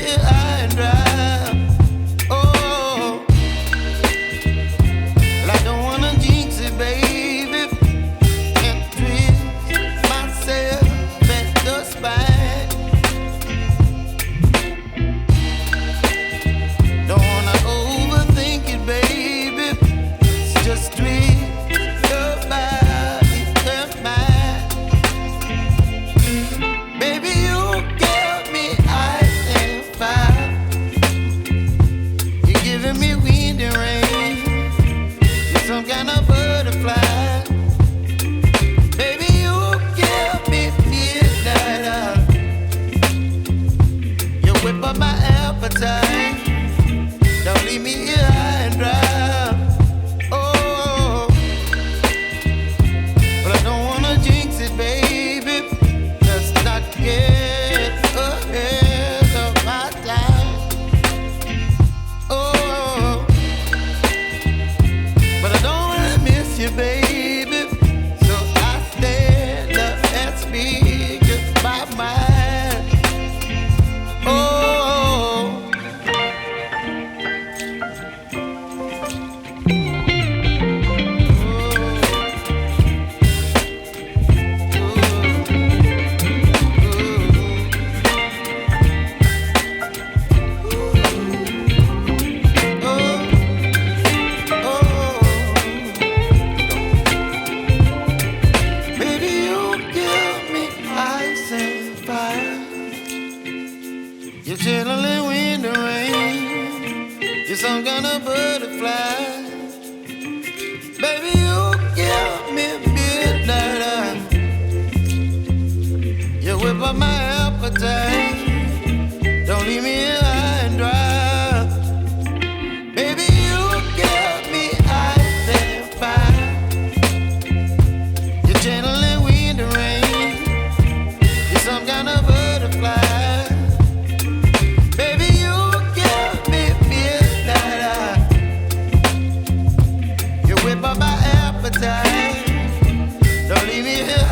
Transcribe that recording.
here high and dry. Oh, well, I don't wanna jinx it, baby, and twist myself at the spine. Don't wanna overthink it, baby. It's just twist your body and mine. Baby, you give me ice and fire. You're giving me wind and rain. You're some kind of butterfly. Baby, you give me midnight. You whip up my appetite. Don't leave me here high and dry. Oh, but I don't wanna jinx it, baby. Let's not get ahead of my time. Oh, but I don't wanna miss you, baby. So I stand up and speak just my mind. Oh. Baby, you give me ice and fire. You're chilling wind and rain. You're some kind of butterfly. Baby, you give me midnight. You whip up my appetite. Don't leave me here high and dry. Baby, you give me ice and fire. You're channeling wind and rain. You're some kind of butterfly. Baby, you give me midnight. You whip up my appetite. Don't leave me here